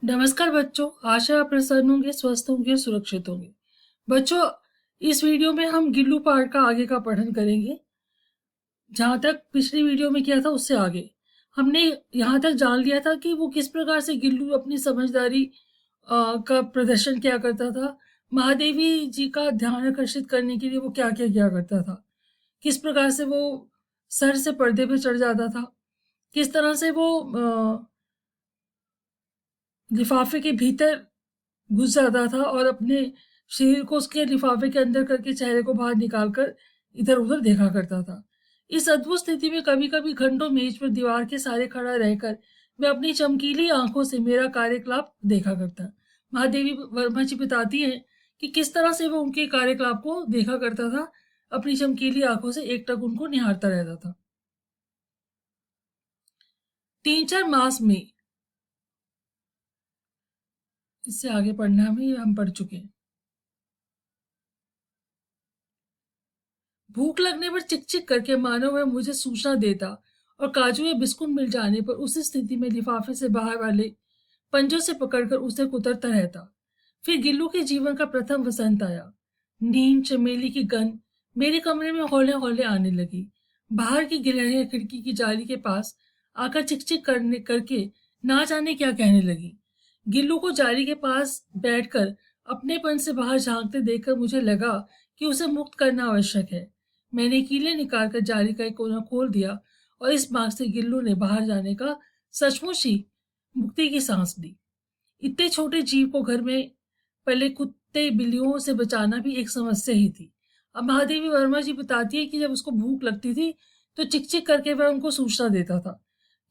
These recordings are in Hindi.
नमस्कार बच्चों, आशा आप प्रसन्न होंगे, स्वस्थ होंगे, सुरक्षित होंगे। बच्चों, इस वीडियो में हम गिल्लू पार्ट का आगे का पठन करेंगे। जहाँ तक पिछली वीडियो में किया था उससे आगे हमने यहाँ तक जान लिया था कि वो किस प्रकार से गिल्लू अपनी समझदारी का प्रदर्शन किया करता था। महादेवी जी का ध्यान आकर्षित करने के लिए वो क्या क्या किया करता था, किस प्रकार से वो सर से पर्दे पे चढ़ जाता था, किस तरह से वो लिफाफे के भीतर घुस जाता था और अपने शरीर को उसके लिफाफे के अंदर करके चेहरे को बाहर निकालकर इधर उधर देखा करता था। इस अद्भुत स्थिति में कभी कभी घंटों मेज पर दीवार के सहारे खड़ा रहकर मैं अपनी चमकीली आंखों से मेरा कार्यकलाप देखा करता। महादेवी वर्मा जी बताती हैं कि किस तरह से वो उनके कार्यकलाप को देखा करता था, अपनी चमकीली आंखों से एकटक उनको निहारता रहता था। 3-4 मास में, इससे आगे पढ़ना में हम पढ़ चुके हैं। भूख लगने पर चिक-चिक करके मानो वह मुझे सूचना देता और काजू या बिस्कुट मिल जाने पर उसी स्थिति में लिफाफे से बाहर वाले पंजों से पकड़कर उसे कुतरता रहता। फिर गिल्लू के जीवन का प्रथम वसंत आया। नीम चमेली की गंध मेरे कमरे में हौले-हौले आने लगी। बाहर की गिलहरियां खिड़की की जाली के पास आकर चिक-चिक करके ना जाने क्या कहने लगी। गिल्लू को जाली के पास बैठकर अपनेपन से बाहर झांकते देखकर मुझे लगा कि उसे मुक्त करना आवश्यक है। मैंने कीलें निकालकर जाली का एक कोना खोल दिया और इस बात से गिल्लू ने बाहर जाने का सचमुच ही मुक्ति की सांस ली। इतने छोटे जीव को घर में पले कुत्ते बिल्लियों से बचाना भी एक समस्या ही थी। अब महादेवी वर्मा जी बताती है कि जब उसको भूख लगती थी तो चिक चिक करके वह उनको सूचना देता था,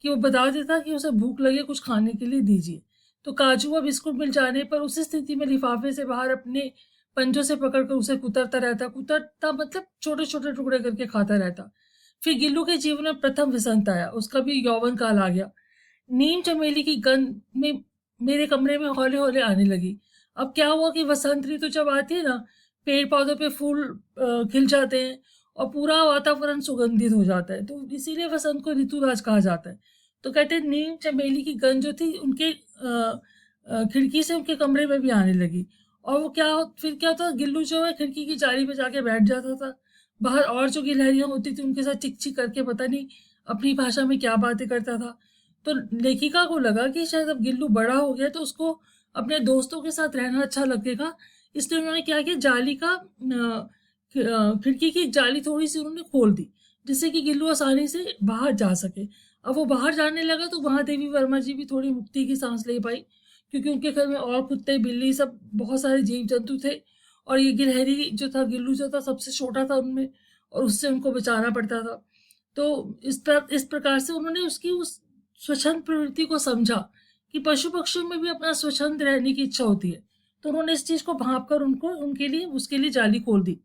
कि वो बता देता कि उसे भूख लगे, कुछ खाने के लिए दीजिए। तो काजू व बिस्कुट मिल जाने पर उसी स्थिति में लिफाफे से बाहर अपने पंजों से पकड़कर उसे कुतरता रहता। कुतरता मतलब छोटे छोटे टुकड़े करके खाता रहता। फिर गिल्लू के जीवन में प्रथम वसंत आया, उसका भी यौवन काल आ गया। नीम चमेली की गंध में मेरे कमरे में हौले हौले आने लगी। अब क्या हुआ कि वसंत ऋतु जब आती है ना, पेड़ पौधों पे फूल खिल जाते हैं और पूरा वातावरण सुगंधित हो जाता है, तो इसीलिए वसंत को ऋतुराज कहा जाता है। तो कहते हैं नीम चमेली की गंध जो थी उनके खिड़की से उनके कमरे में भी आने लगी। और वो फिर क्या होता, गिल्लू जो है खिड़की की जाली पे जाके बैठ जाता था। बाहर और जो गिलहरियां होती थी उनके साथ चिक चिक करके पता नहीं अपनी भाषा में क्या बातें करता था। तो लेखिका को लगा कि शायद अब गिल्लू बड़ा हो गया तो उसको अपने दोस्तों के साथ रहना अच्छा लगेगा, इसलिए उन्होंने क्या किया, जाली का खिड़की की जाली थोड़ी सी उन्होंने खोल दी, जिससे कि गिल्लू आसानी से बाहर जा सके। अब वो बाहर जाने लगा तो महादेवी वर्मा जी भी थोड़ी मुक्ति की सांस ले पाई, क्योंकि उनके घर में और कुत्ते बिल्ली सब बहुत सारे जीव जंतु थे और ये गिलहरी जो था, गिल्लू जो था, सबसे छोटा था उनमें और उससे उनको बचाना पड़ता था। तो इस प्रकार से उन्होंने उसकी उस स्वच्छंद प्रवृत्ति को समझा कि पशु पक्षियों में भी अपना स्वच्छंद रहने की इच्छा होती है। तो उन्होंने इस चीज को भांप कर उनको उनके लिए उसके लिए जाली खोल दी।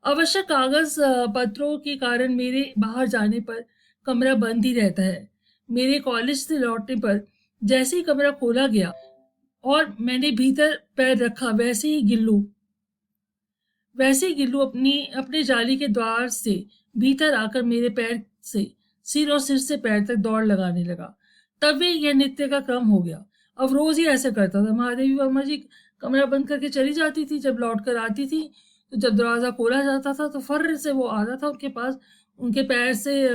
आवश्यक कागज पत्रों के कारण मेरे बाहर जाने पर कमरा बंद ही रहता है। मेरे कॉलेज से लौटने पर जैसे ही कमरा खोला गया और मैंने भीतर पैर रखा, वैसे ही गिल्लू अपने जाली के द्वार से भीतर आकर मेरे पैर से सिर और सिर से पैर तक दौड़ लगाने लगा। तब वे यह नित्य का क्रम हो गया। अब रोज ही ऐसा करता था। महादेवी वर्मा जी कमरा बंद करके चली जाती थी, जब लौट कर आती थी तो जब दरवाजा खोला जाता था तो फर्र से वो आता था उनके पास, उनके पैर से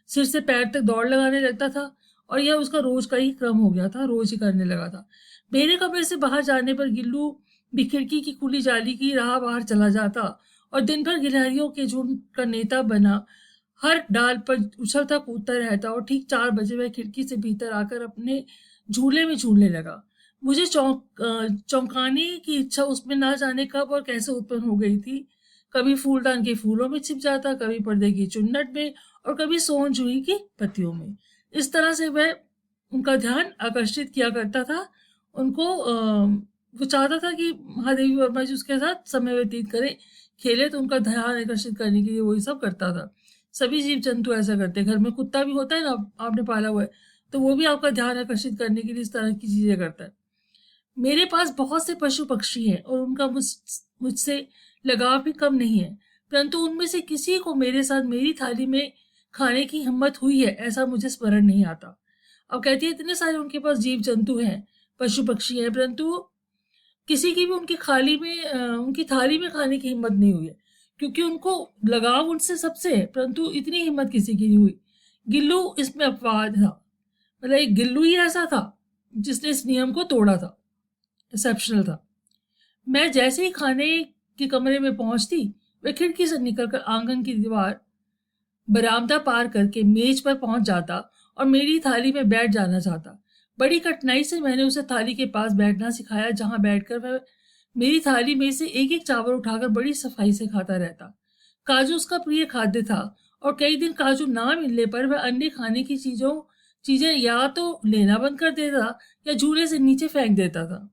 सिर से पैर तक दौड़ लगाने लगता था। और यह उसका रोज का ही क्रम हो गया था, रोज ही करने लगा था। मेरे कमरे से बाहर जाने पर गिल्लू भी खिड़की की खुली जाली की राह बाहर चला जाता और दिन भर गिलहरियों के झुंड का नेता बना हर डाल पर उछलता कूदता रहता और ठीक 4 बजे वह खिड़की से भीतर आकर अपने झूले में झूलने लगा। मुझे चौंकाने की इच्छा उसमें ना जाने कब और कैसे उत्पन्न हो गई थी। कभी फूलदान के फूलों में छिप जाता, कभी पर्दे की चुन्नट में और कभी सोन जूही की पत्तियों में। इस तरह से वह उनका ध्यान आकर्षित किया करता था। उनको वो चाहता था कि महादेवी वर्मा जी उसके साथ समय व्यतीत करें, खेले, तो उनका ध्यान आकर्षित करने के लिए वही सब करता था। सभी जीव जंतु ऐसा करते हैं। घर में कुत्ता भी होता है ना, आपने पाला हुआ है, तो वो भी आपका ध्यान आकर्षित करने के लिए इस तरह की चीजें करता है। मेरे पास बहुत से पशु पक्षी हैं और उनका मुझसे लगाव भी कम नहीं है, परंतु उनमें से किसी को मेरे साथ मेरी थाली में खाने की हिम्मत हुई है ऐसा मुझे स्मरण नहीं आता। अब कहती है इतने सारे उनके पास जीव जंतु हैं, पशु पक्षी हैं, परंतु किसी की भी उनकी थाली में खाने की हिम्मत नहीं हुई है, क्योंकि उनको लगाव उनसे सबसे है, परंतु इतनी हिम्मत किसी की नहीं हुई। गिल्लू इसमें अपवाद था, मतलब एक गिल्लू ही ऐसा था जिसने इस नियम को तोड़ा था, एक्सेप्शनल था। मैं जैसे ही खाने के कमरे में पहुंचती, वह खिड़की से निकलकर आंगन की दीवार, बरामदा पार करके मेज पर पहुंच जाता और मेरी थाली में बैठ जाना चाहता। बड़ी कठिनाई से मैंने उसे थाली के पास बैठना सिखाया, जहां बैठकर वह मेरी थाली में से एक एक चावल उठाकर बड़ी सफाई से खाता रहता। काजू उसका प्रिय खाद्य था और कई दिन काजू ना मिलने पर वह अन्य खाने की चीजें या तो लेना बंद कर देता या झूले से नीचे फेंक देता था।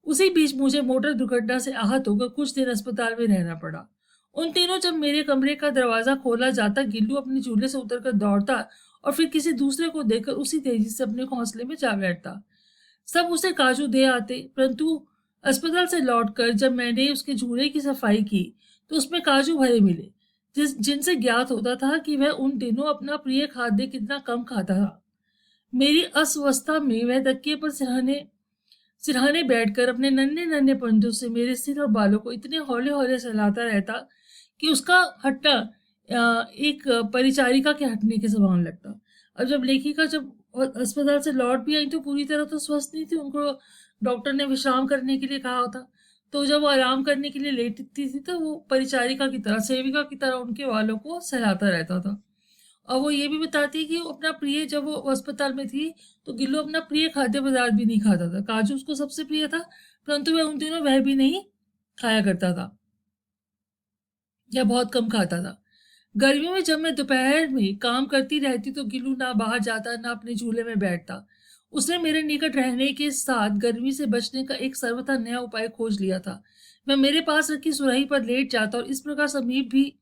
उसी बीच मुझे मोटर दुर्घटना से आहत होकर कुछ दिन अस्पताल में रहना पड़ा। उन दिनों जब मेरे कमरे का दरवाजा खोला जाता, गिल्लू अपने झूले से उतरकर दौड़ता और फिर किसी दूसरे को देखकर उसी तेजी से अपने घोंसले में जा बैठता। सब उसे काजू दे आते, परंतु अस्पताल से लौटकर जब मैंने उसके झूले की सफाई की तो उसमें काजू भरे मिले, जिनसे ज्ञात होता था कि वह उन दिनों अपना प्रिय खाद्य कितना कम खाता था। मेरी अस्वस्थता में वह तकिए पर सिरहाने बैठकर अपने नन्हे नन्हे पंजों से मेरे सिर और बालों को इतने हौले हौले सहलाता रहता कि उसका हटना एक परिचारिका के हटने के समान लगता। अब जब लेखिका जब अस्पताल से लौट भी आई तो पूरी तरह तो स्वस्थ नहीं थी, उनको डॉक्टर ने विश्राम करने के लिए कहा होता। तो जब वो आराम करने के लिए लेटती थी तो वो परिचारिका की तरह, सेविका की तरह उनके बालों को सहलाता रहता था। और वो ये भी बताती है कि वो अपना प्रिय, जब वो अस्पताल में थी तो गिल्लू अपना प्रिय खाद्य पदार्थ भी नहीं खाता था। काजू उसको सबसे प्रिय था, परंतु वह उन दिनों वह भी नहीं खाया करता था या बहुत कम खाता था। गर्मियों में जब मैं दोपहर में काम करती रहती तो गिल्लू ना बाहर जाता ना अपने झूले में बैठता। उसने मेरे निकट रहने के साथ गर्मी से बचने का एक सर्वथा नया उपाय खोज लिया था। मैं मेरे पास रखी सुराही पर लेट जाता और इस प्रकार समीप भी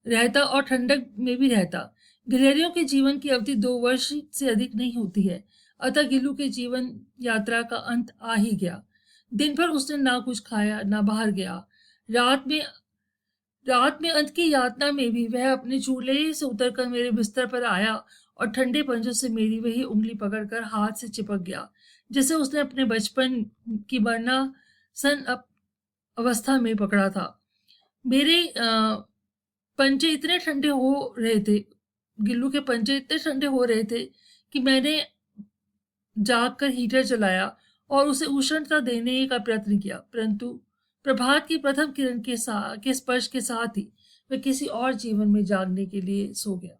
रहता और ठंडक में भी रहता। गिलहरियों के जीवन की अवधि 2 वर्ष से अधिक नहीं होती है, अतः गिल्लू के जीवन यात्रा का अंत आ ही गया। दिन भर उसने ना कुछ खाया ना बाहर गया। रात में रात में अंत की यातना में भी वह अपने झूले से उतरकर मेरे बिस्तर पर आया और ठंडे पंजों से मेरी वही उंगली पकड़कर हाथ से चिपक गया, जैसे उसने अपने बचपन की मरना सन अवस्था में पकड़ा था। मेरे पंजे इतने ठंडे हो रहे थे, गिल्लू के पंजे इतने ठंडे हो रहे थे कि मैंने जाग कर हीटर चलाया और उसे उष्णता देने का प्रयत्न किया, परंतु प्रभात की प्रथम किरण के स्पर्श के साथ ही वह किसी और जीवन में जागने के लिए सो गया।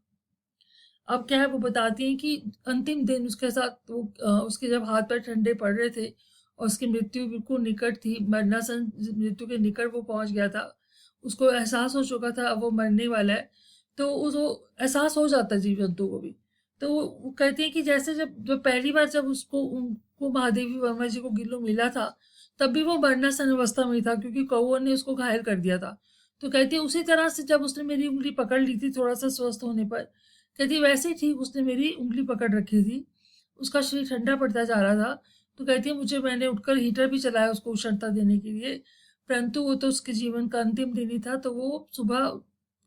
अब क्या है, वो बताती हैं कि अंतिम दिन उसके साथ उसके जब हाथ पैर ठंडे पड़ रहे थे और उसकी मृत्यु बिल्कुल निकट थी, मरणासन मृत्यु के निकट वो पहुंच गया था, उसको एहसास हो चुका था अब वो मरने वाला है। तो उसको एहसास हो जाता है जीव जंतु को भी। तो वो कहते हैं कि जैसे जब पहली बार जब उनको महादेवी वर्मा जी को गिल्लू मिला था, तब भी वो मरणासन अवस्था में था, क्योंकि कौओं ने उसको घायल कर दिया था। तो कहती है उसी तरह से जब उसने मेरी उंगली पकड़ ली थी थोड़ा सा स्वस्थ होने पर, कहती वैसे ही ठीक उसने मेरी उंगली पकड़ रखी थी। उसका शरीर ठंडा पड़ता जा रहा था। तो कहती है मैंने उठकर हीटर भी चलाया उसको उष्णता देने के लिए, परंतु वो तो उसके जीवन का अंतिम दिन ही था। तो वो सुबह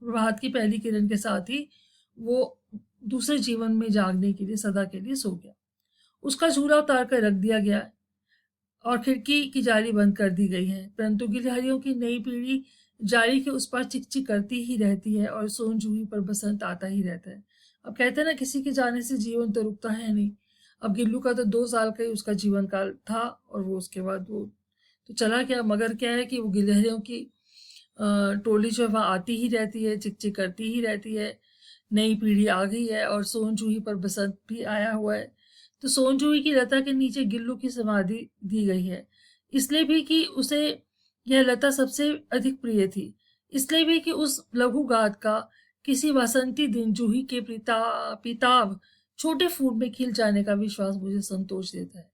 प्रभात की पहली किरण के साथ ही वो दूसरे जीवन में जागने के लिए सदा के लिए सो गया। उसका झूला उतार कर रख दिया गया है और खिड़की की जाली बंद कर दी गई है, परंतु गिलहरियों की नई पीढ़ी जाली के उस पर चिकचिक करती ही रहती है और सोन जूही पर बसंत आता ही रहता है। अब कहते हैं ना, किसी के जाने से जीवन तो रुकता है नहीं। अब गिल्लू का तो 2 साल का ही उसका जीवन काल था और वो उसके बाद वो तो चला गया। मगर क्या है कि वो गिलहरियों की टोली जो है वह आती ही रहती है, चिकचिक करती ही रहती है। नई पीढ़ी आ गई है और सोन जूही पर बसंत भी आया हुआ है। तो सोन जूही की लता के नीचे गिल्लू की समाधि दी गई है, इसलिए भी कि उसे यह लता सबसे अधिक प्रिय थी, इसलिए भी कि उस लघु गाथ का किसी बसंती दिन जूही के पिताब छोटे फूल में खिल जाने का विश्वास मुझे संतोष देता है।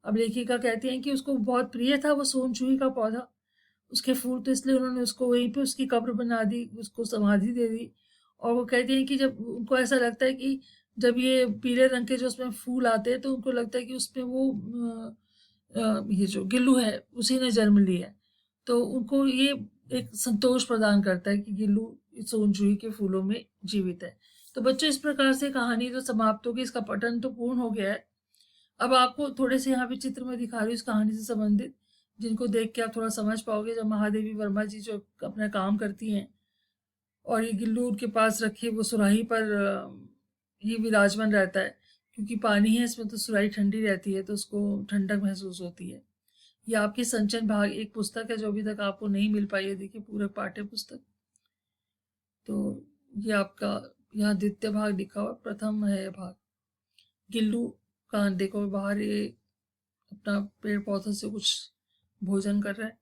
अब लेखिका कहती हैं कि उसको बहुत प्रिय था वो सोन जूही का पौधा, उसके फूल, तो इसलिए उन्होंने उसको वहीं पे उसकी कब्र बना दी, उसको समाधि दे दी। और वो कहती हैं कि जब उनको ऐसा लगता है कि जब ये पीले रंग के जो उसमें फूल आते हैं तो उनको लगता है कि उसमें वो ये जो गिल्लू है उसी ने जन्म लिया है। तो उनको ये एक संतोष प्रदान करता है कि गिल्लू सोन जूही के फूलों में जीवित है। तो बच्चों, इस प्रकार से कहानी तो समाप्त होगी, इसका पठन तो पूर्ण हो गया है। अब आपको थोड़े से यहाँ पे चित्र में दिखा रही हूँ इस कहानी से संबंधित, जिनको देख के आप थोड़ा समझ पाओगे। जब महादेवी वर्मा जी जो अपना काम करती हैं और ये गिल्लू उनके पास रखे वो सुराही पर ही विराजमान रहता है, क्योंकि पानी है इसमें तो सुराही ठंडी रहती है तो उसको ठंडक महसूस होती है। ये आपकी संचन भाग एक पुस्तक है जो अभी तक आपको नहीं मिल पाई है, देखिए पूरक पाठ्य पुस्तक। तो ये आपका यहाँ द्वितीय भाग लिखा हुआ, प्रथम है ये भाग। गिल्लू का देखो बाहर ये अपना पेड़ पौधों से कुछ भोजन कर रहा है।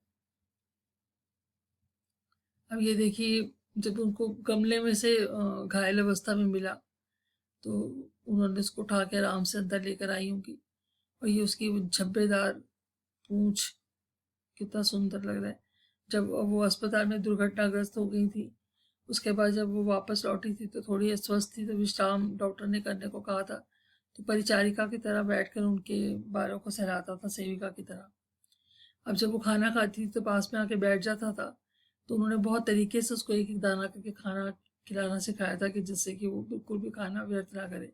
अब ये देखिए जब उनको गमले में से घायल अवस्था में मिला तो उन्होंने उसको उठा के आराम से अंदर लेकर आई होंगी, और ये उसकी झब्बेदार पूंछ कितना सुंदर लग रहा है। जब वो अस्पताल में दुर्घटनाग्रस्त हो गई थी, उसके बाद जब वो वापस लौटी थी तो थोड़ी अस्वस्थ थी, तो विश्राम डॉक्टर ने करने को कहा था, तो परिचारिका की तरह बैठकर उनके बालों को सहलाता था, सेविका की तरह। अब जब वो खाना खाती थी तो पास में आके बैठ जाता था, तो उन्होंने बहुत तरीके से उसको एक एक दाना करके खाना खिलाना सिखाया था कि जिससे कि वो बिल्कुल भी खाना व्यर्थ ना करे।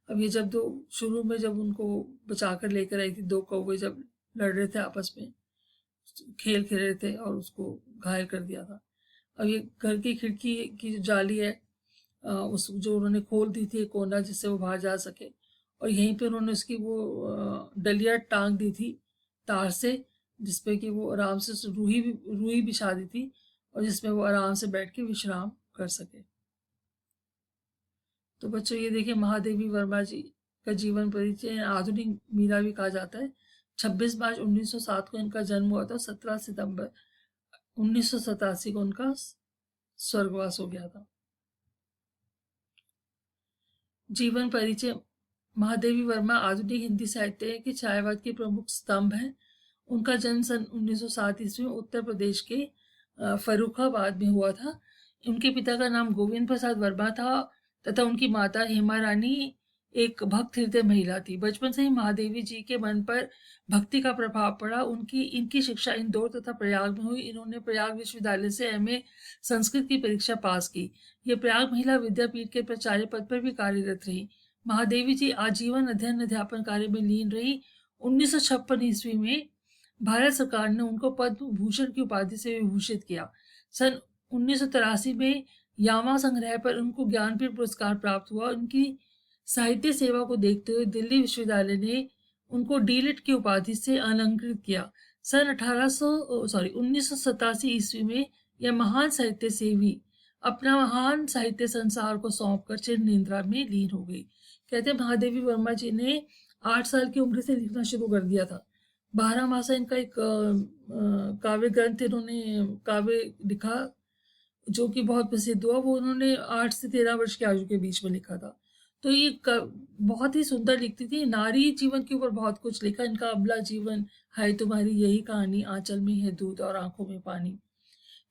अब ये जब दो शुरू में जब उनको बचा कर लेकर आई थी, दो कौवे जब लड़ रहे थे आपस में, खेल खेल रहे थे और उसको घायल कर दिया था। अब ये घर की खिड़की की जो जाली है उस जो उन्होंने खोल दी थी कोना जिससे वो बाहर जा सके, और यहीं पे उन्होंने उसकी वो डलिया टांग दी थी तार से, जिसपे कि वो आराम से रूही बिछा दी थी और जिसमें वो आराम से बैठ के विश्राम कर सके। तो बच्चों ये देखिए महादेवी वर्मा जी का जीवन परिचय आधुनिक मीरा भी कहा जाता है। 26 मार्च 1907 को इनका जन्म हुआ था, 17 सितंबर 1987 को उनका स्वर्गवास हो गया था। जीवन परिचय। महादेवी वर्मा आधुनिक हिंदी साहित्य के छायावाद के प्रमुख स्तंभ हैं। उनका जन्म सन 1907 ईस्वी में उत्तर प्रदेश के फर्रुखाबाद में हुआ था। उनके पिता का नाम गोविंद प्रसाद वर्मा था तथा उनकी माता हेमा रानी एक भक्त हृदय महिला थी। बचपन से ही महादेवी जी के मन पर भक्ति का प्रभाव पड़ा। इनकी शिक्षा इंदौर तथा प्रयाग में हुई। इन्होंने प्रयाग विश्वविद्यालय से एमए संस्कृत की परीक्षा पास की। ये प्रयाग महिला विद्यापीठ के प्राचार्य पद पर भी कार्यरत रही। महादेवी जी आजीवन अध्ययन अध्यापन कार्य में लीन रही। 1956 ईस्वी में भारत सरकार ने उनको पद्म भूषण की उपाधि से विभूषित किया। सन 1983 में यामा संग्रह पर उनको ज्ञानपीठ पुरस्कार प्राप्त हुआ। उनकी साहित्य सेवा को देखते हुए दिल्ली विश्वविद्यालय ने उनको डीलिट की उपाधि से अलंकृत किया। सन 1987 ईस्वी में यह महान साहित्य सेवी अपना महान साहित्य संसार को सौंपकर चिर निद्रा में लीन हो गई। कहते हैं महादेवी वर्मा जी ने 8 साल की उम्र से लिखना शुरू कर दिया था। 12 मासा इनका एक काव्य ग्रंथ इन्होंने काव्य लिखा जो कि बहुत प्रसिद्ध हुआ। वो उन्होंने 8 से 13 वर्ष की आयु के बीच में लिखा था। तो ये बहुत ही सुंदर लिखती थी। नारी जीवन के ऊपर बहुत कुछ लिखा। इनका अबला जीवन है तुम्हारी यही कहानी, आंचल में है दूध और आंखों में पानी।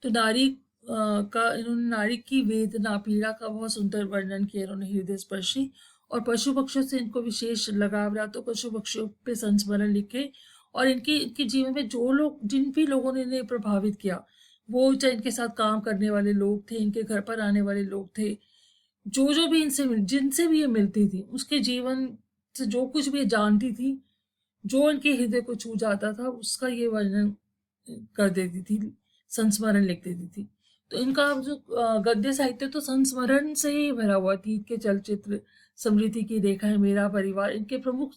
तो नारी का इन्होंने नारी की वेदना पीड़ा का बहुत सुंदर वर्णन किया इन्होंने, हृदय स्पर्शी। और पशु पक्षियों से इनको विशेष लगाव रहा, तो पशु पक्षियों पे संस्मरण लिखे। और इनके जीवन में जो लोग जिन भी लोगों ने इन्हें प्रभावित किया, वो चाहे इनके साथ काम करने वाले लोग थे, इनके घर पर आने वाले लोग थे, जो भी जिनसे भी ये मिलती थी, उसके जीवन से जो कुछ भी ये जानती थी, जो इनके हृदय को छू जाता था, उसका ये वर्णन कर देती थी, संस्मरण लिख देती थी। तो इनका जो गद्य साहित्य तो संस्मरण से ही भरा हुआ थी। के चलचित्र, समृद्धि की रेखा है, मेरा परिवार इनके प्रमुख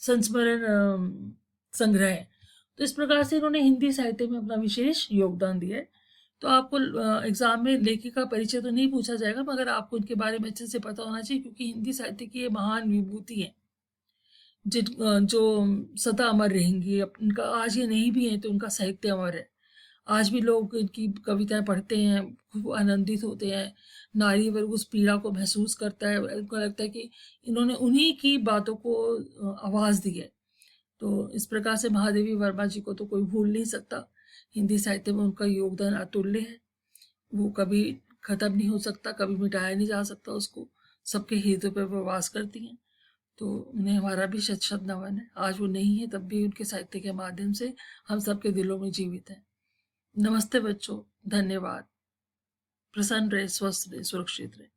संस्मरण संग्रह है। तो इस प्रकार से इन्होंने हिंदी साहित्य में अपना विशेष योगदान दिया है। तो आपको एग्जाम में लेखिका का परिचय तो नहीं पूछा जाएगा, मगर आपको इनके बारे में अच्छे से पता होना चाहिए, क्योंकि हिंदी साहित्य की ये महान विभूति है जो सदा अमर रहेंगी। इनका आज ये नहीं भी है तो उनका साहित्य अमर है। आज भी लोग इनकी कविताएं पढ़ते हैं, खूब आनंदित होते हैं। नारी वर्ग उस पीड़ा को महसूस करता है। उनको लगता है कि इन्होंने उन्हीं की बातों को आवाज़ दी है। तो इस प्रकार से महादेवी वर्मा जी को तो कोई भूल नहीं सकता। हिंदी साहित्य में उनका योगदान अतुल्य है। वो कभी खत्म नहीं हो सकता, कभी मिटाया नहीं जा सकता उसको। सबके हृदय पर वो वास करती हैं। तो उन्हें हमारा भी शत शत नमन है। आज वो नहीं है तब भी उनके साहित्य के माध्यम से हम सबके दिलों में जीवित हैं। नमस्ते बच्चों, धन्यवाद। प्रसन्न रहे, स्वस्थ रहे, सुरक्षित रहे।